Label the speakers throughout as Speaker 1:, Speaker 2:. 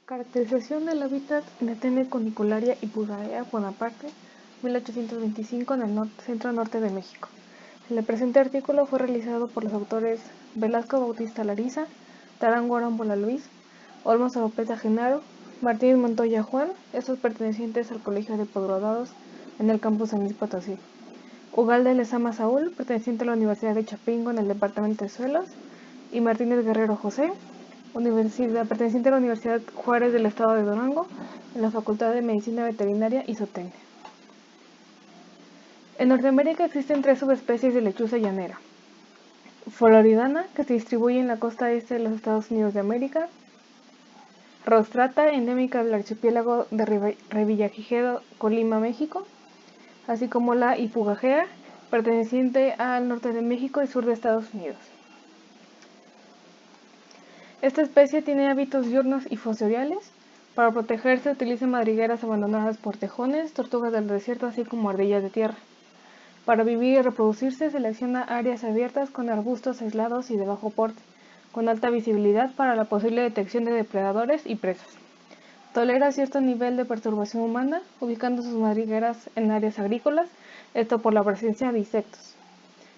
Speaker 1: Caracterización del hábitat en Atene Cornicularia y Pudarea, Bonaparte, 1825, en el centro-norte de México. El presente artículo fue realizado por los autores Velasco Bautista Lariza, Tarango Arámbula Luis, Olmos Oropeza Genaro, Martínez Montoya Juan, estos pertenecientes al Colegio de Posgraduados en el campus San Luis Potosí. Ugalde Lezama Saúl, perteneciente a la Universidad de Chapingo en el departamento de Suelos, y Martínez Guerrero José, perteneciente a la Universidad Juárez del Estado de Durango, en la Facultad de Medicina Veterinaria y Zootecnia. En Norteamérica existen 3 subespecies de lechuza llanera. Floridana, que se distribuye en la costa este de los Estados Unidos de América. Rostrata, endémica del archipiélago de Revillagigedo, Colima, México. Así como la Hipugagea, perteneciente al norte de México y sur de Estados Unidos. Esta especie tiene hábitos diurnos y fosoriales. Para protegerse utiliza madrigueras abandonadas por tejones, tortugas del desierto, así como ardillas de tierra. Para vivir y reproducirse selecciona áreas abiertas con arbustos aislados y de bajo porte, con alta visibilidad para la posible detección de depredadores y presas. Tolera cierto nivel de perturbación humana, ubicando sus madrigueras en áreas agrícolas, esto por la presencia de insectos.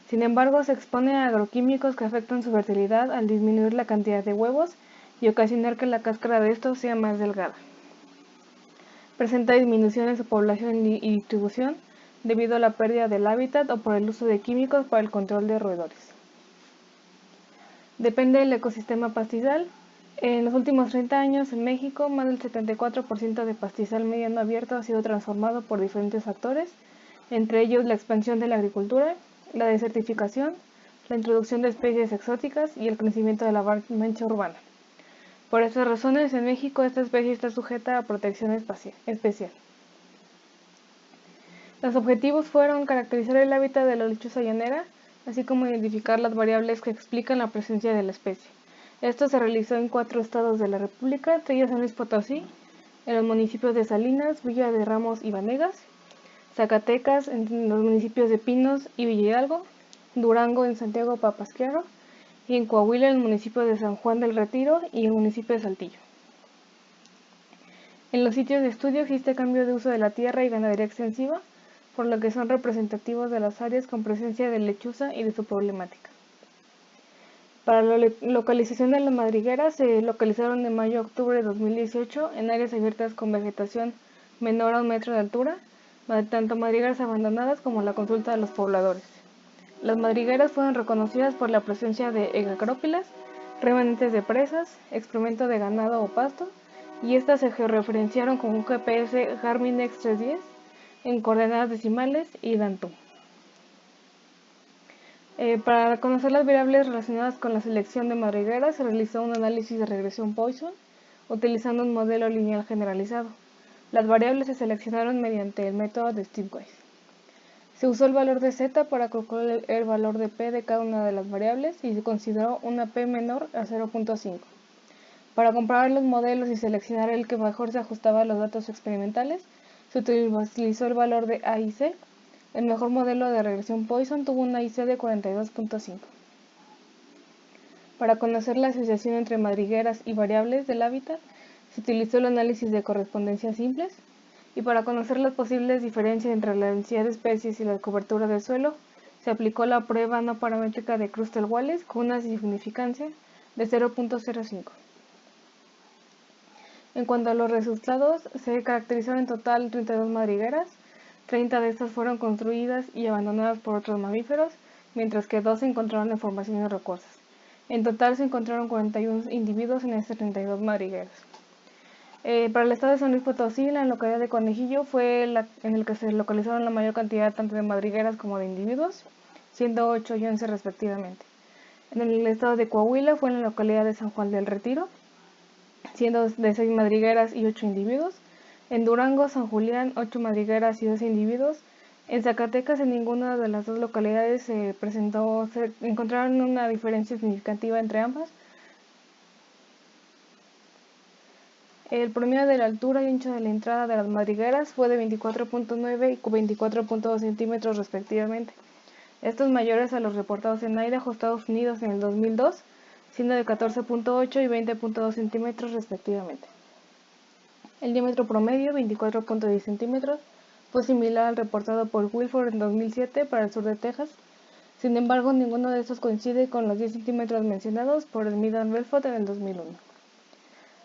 Speaker 1: Sin embargo, se expone a agroquímicos que afectan su fertilidad al disminuir la cantidad de huevos y ocasionar que la cáscara de estos sea más delgada. Presenta disminución en su población y distribución debido a la pérdida del hábitat o por el uso de químicos para el control de roedores. Depende del ecosistema pastizal. En los últimos 30 años en México, más del 74% de pastizal mediano abierto ha sido transformado por diferentes factores, entre ellos la expansión de la agricultura, la desertificación, la introducción de especies exóticas y el crecimiento de la mancha urbana. Por estas razones, en México esta especie está sujeta a protección especial. Los objetivos fueron caracterizar el hábitat de la lechuza llanera, así como identificar las variables que explican la presencia de la especie. Esto se realizó en 4 estados de la República, entre ellos San Luis Potosí, en los municipios de Salinas, Villa de Ramos y Vanegas, Zacatecas, en los municipios de Pinos y Villa Hidalgo, Durango, en Santiago Papasquiaro, y en Coahuila, en el municipio de San Juan del Retiro y el municipio de Saltillo. En los sitios de estudio existe cambio de uso de la tierra y ganadería extensiva, por lo que son representativos de las áreas con presencia de lechuza y de su problemática. Para la localización de las madrigueras se localizaron de mayo a octubre de 2018 en áreas abiertas con vegetación menor a 1 metro de altura, tanto madrigueras abandonadas como la consulta de los pobladores. Las madrigueras fueron reconocidas por la presencia de egacrópilas, remanentes de presas, excremento de ganado o pasto, y estas se georreferenciaron con un GPS Garmin X310 en coordenadas decimales y Dantu. Para conocer las variables relacionadas con la selección de madrigueras, se realizó un análisis de regresión Poisson utilizando un modelo lineal generalizado. Las variables se seleccionaron mediante el método de Stepwise. Se usó el valor de Z para calcular el valor de P de cada una de las variables y se consideró una P menor a 0.5. Para comparar los modelos y seleccionar el que mejor se ajustaba a los datos experimentales, se utilizó el valor de A y C. El mejor modelo de regresión Poisson tuvo una IC de 42.5. Para conocer la asociación entre madrigueras y variables del hábitat, se utilizó el análisis de correspondencias simples, y para conocer las posibles diferencias entre la densidad de especies y la cobertura del suelo, se aplicó la prueba no paramétrica de Crustel-Wallace con una significancia de 0.05. En cuanto a los resultados, se caracterizaron en total 32 madrigueras. 30 de estas fueron construidas y abandonadas por otros mamíferos, mientras que 2 se encontraron en formaciones rocosas. En total se encontraron 41 individuos en estas 32 madrigueras. Para el estado de San Luis Potosí, la localidad de Conejillo fue en el que se localizaron la mayor cantidad tanto de madrigueras como de individuos, siendo 8 y 11 respectivamente. En el estado de Coahuila fue en la localidad de San Juan del Retiro, siendo de 6 madrigueras y 8 individuos. En Durango, San Julián, 8 madrigueras y 12 individuos. En Zacatecas, en ninguna de las 2 localidades se encontraron una diferencia significativa entre ambas. El promedio de la altura y ancho de la entrada de las madrigueras fue de 24.9 y 24.2 centímetros respectivamente. Estos mayores a los reportados en Idaho, Estados Unidos en el 2002, siendo de 14.8 y 20.2 centímetros respectivamente. El diámetro promedio, 24.10 centímetros, fue similar al reportado por Wilford en 2007 para el sur de Texas. Sin embargo, ninguno de estos coincide con los 10 centímetros mencionados por Smith and Belfort en el 2001.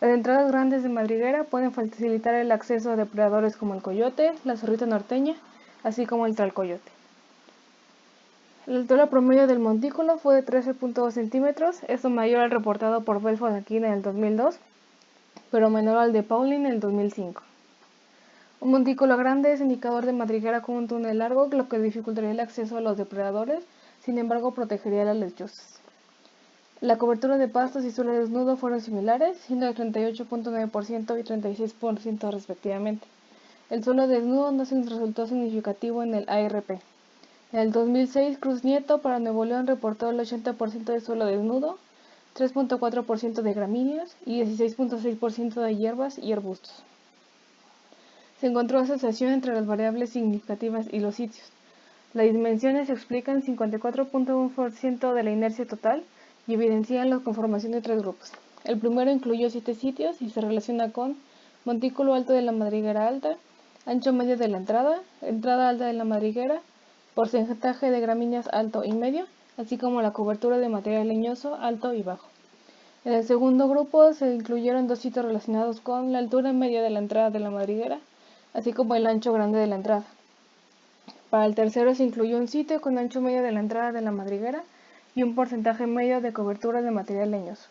Speaker 1: Las entradas grandes de madriguera pueden facilitar el acceso a depredadores como el coyote, la zorrita norteña, así como el tralcoyote. La altura promedio del montículo fue de 13.2 centímetros, esto mayor al reportado por Belfort aquí en el 2002, pero menor al de Pauling en el 2005. Un montículo grande es indicador de madriguera con un túnel largo, lo que dificultaría el acceso a los depredadores, sin embargo protegería a las lechuzas. La cobertura de pastos y suelo desnudo fueron similares, siendo de 38.9% y 36% respectivamente. El suelo desnudo no se resultó significativo en el ARP. En el 2006, Cruz Nieto para Nuevo León reportó el 80% de suelo desnudo, 3.4% de gramíneas y 16.6% de hierbas y arbustos. Se encontró asociación entre las variables significativas y los sitios. Las dimensiones explican 54.1% de la inercia total y evidencian la conformación de tres grupos. El primero incluyó 7 sitios y se relaciona con montículo alto de la madriguera alta, ancho medio de la entrada alta de la madriguera, porcentaje de gramíneas alto y medio, así como la cobertura de material leñoso alto y bajo. En el segundo grupo se incluyeron 2 sitios relacionados con la altura media de la entrada de la madriguera, así como el ancho grande de la entrada. Para el tercero se incluyó un sitio con ancho medio de la entrada de la madriguera y un porcentaje medio de cobertura de material leñoso.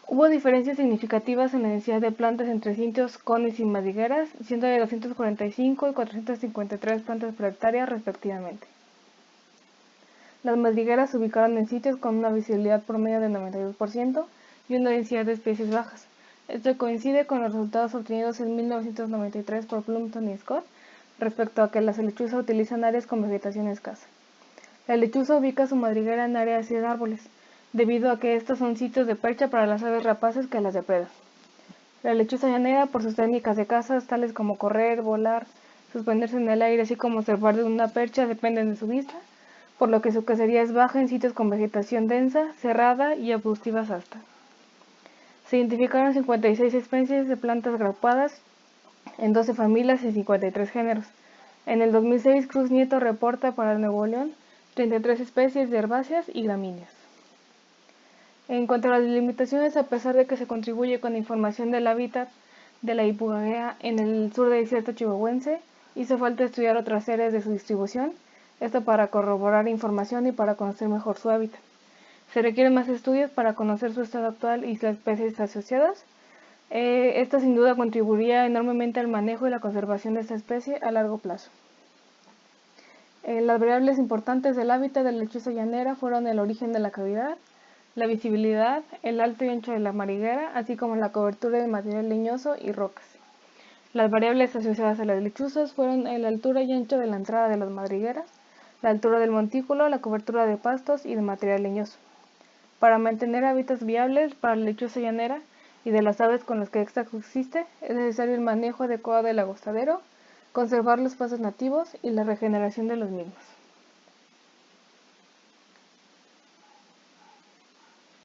Speaker 1: Hubo diferencias significativas en la densidad de plantas entre sitios, cones y madrigueras, siendo de 245 y 453 plantas por hectárea respectivamente. Las madrigueras se ubicaron en sitios con una visibilidad promedio de 92% y una densidad de especies bajas. Esto coincide con los resultados obtenidos en 1993 por Plumpton y Scott respecto a que las lechuzas utilizan áreas con vegetación escasa. La lechuza ubica su madriguera en áreas sin árboles, debido a que estos son sitios de percha para las aves rapaces que las depredan. La lechuza llanera, por sus técnicas de caza, tales como correr, volar, suspenderse en el aire, así como observar de una percha, dependen de su vista, por lo que su cacería es baja en sitios con vegetación densa, cerrada y arbustivas altas. Se identificaron 56 especies de plantas agrupadas en 12 familias y 53 géneros. En el 2006, Cruz Nieto reporta para Nuevo León 33 especies de herbáceas y gramíneas. En cuanto a las limitaciones, a pesar de que se contribuye con información del hábitat de la ipuagea en el sur del desierto chihuahuense, hizo falta estudiar otras áreas de su distribución, esto para corroborar información y para conocer mejor su hábitat. Se requieren más estudios para conocer su estado actual y las especies asociadas. Esto sin duda contribuiría enormemente al manejo y la conservación de esta especie a largo plazo. Las variables importantes del hábitat de la lechuza llanera fueron el origen de la cavidad, la visibilidad, el alto y ancho de la madriguera, así como la cobertura de material leñoso y rocas. Las variables asociadas a las lechuzas fueron la altura y ancho de la entrada de las madrigueras, la altura del montículo, la cobertura de pastos y de material leñoso. Para mantener hábitats viables para la lechuza llanera y de las aves con las que esta coexiste, es necesario el manejo adecuado del agostadero, conservar los pastos nativos y la regeneración de los mismos.